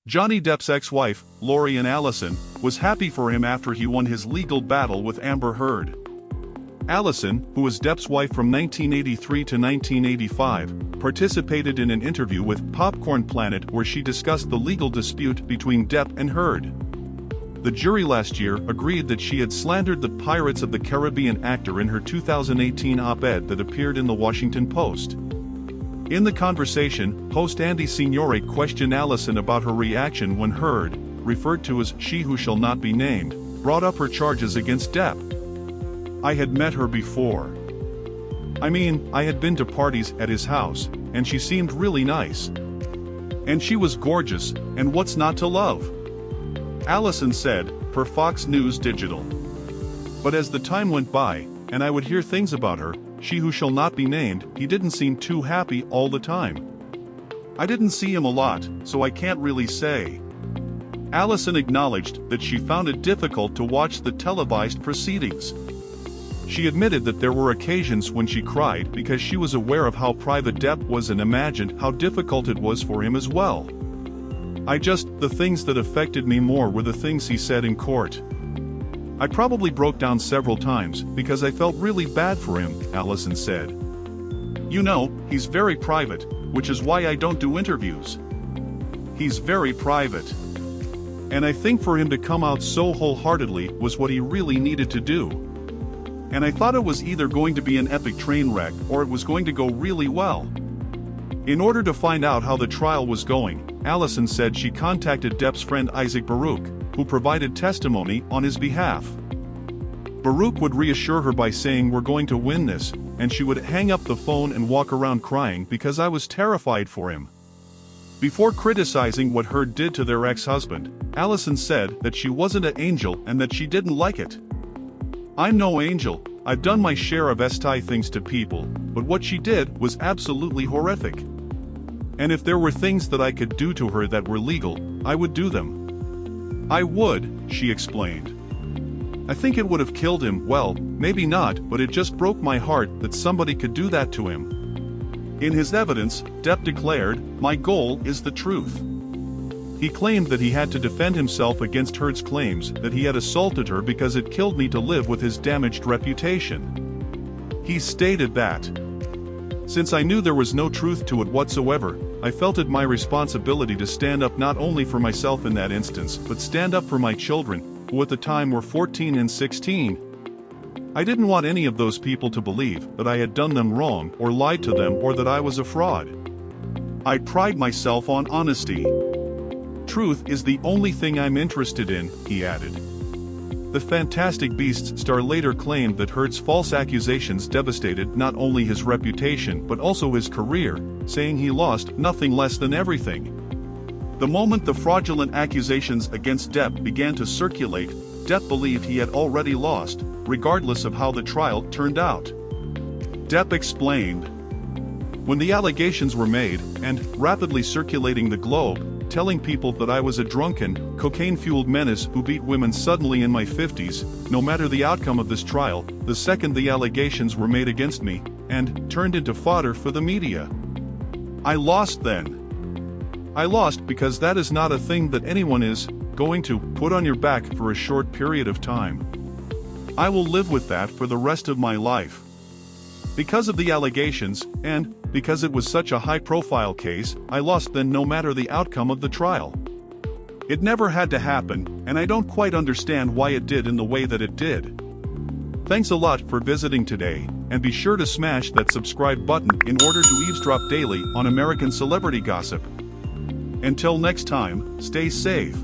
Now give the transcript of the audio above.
Johnny Depp's ex-wife, Anne Allison, was happy for him after he won his legal battle with Amber Heard. Allison, who was Depp's wife from 1983 to 1985, participated in an interview with Popcorn Planet where she discussed the legal dispute between Depp and Heard. The jury last year agreed that she had slandered the Pirates of the Caribbean actor in her 2018 op-ed that appeared in the Washington Post. In the conversation, host Andy Signore questioned Allison about her reaction when Heard, referred to as "she who shall not be named," brought up her charges against Depp. "I had met her before. I had been to parties at his house, and she seemed really nice. And she was gorgeous, and what's not to love?" Allison said, per Fox News Digital. But as the time went by, and I would hear things about her, she who shall not be named, he didn't seem too happy all the time. I didn't see him a lot, so I can't really say. Allison acknowledged that she found it difficult to watch the televised proceedings. She admitted that there were occasions when she cried because she was aware of how private Depp was and imagined how difficult it was for him as well. The things that affected me more were the things he said in court. I probably broke down several times because I felt really bad for him, Allison said. "You know, he's very private, which is why I don't do interviews. He's very private. And I think for him to come out so wholeheartedly was what he really needed to do. And I thought it was either going to be an epic train wreck or it was going to go really well." In order to find out how the trial was going, Allison said she contacted Depp's friend Isaac Baruch, who provided testimony on his behalf. Baruch would reassure her by saying, "We're going to win this," and she would hang up the phone and walk around crying because I was terrified for him. Before criticizing what Heard did to their ex-husband, Allison said that she wasn't an angel and that she didn't like it. "I'm no angel, I've done my share of STI things to people, but what she did was absolutely horrific. And if there were things that I could do to her that were legal, I would do them. I would," she explained. "I think it would have killed him, well, maybe not, but it just broke my heart that somebody could do that to him." In his evidence, Depp declared, "My goal is the truth." He claimed that he had to defend himself against Heard's claims that he had assaulted her because it killed me to live with his damaged reputation. He stated that, "Since I knew there was no truth to it whatsoever, I felt it my responsibility to stand up not only for myself in that instance but stand up for my children, who at the time were 14 and 16. I didn't want any of those people to believe that I had done them wrong or lied to them or that I was a fraud. I pride myself on honesty. Truth is the only thing I'm interested in," he added. The Fantastic Beasts star later claimed that Heard's false accusations devastated not only his reputation but also his career, saying he lost nothing less than everything. The moment the fraudulent accusations against Depp began to circulate, Depp believed he had already lost, regardless of how the trial turned out. Depp explained, "When the allegations were made, and rapidly circulating the globe, telling people that I was a drunken, cocaine-fueled menace who beat women suddenly in my 50s, no matter the outcome of this trial, the second the allegations were made against me, and turned into fodder for the media. I lost then. I lost because that is not a thing that anyone is going to put on your back for a short period of time. I will live with that for the rest of my life. Because of the allegations, and because it was such a high-profile case, I lost then no matter the outcome of the trial. It never had to happen, and I don't quite understand why it did in the way that it did. Thanks a lot for visiting today, and be sure to smash that subscribe button in order to eavesdrop daily on American celebrity gossip. Until next time, stay safe.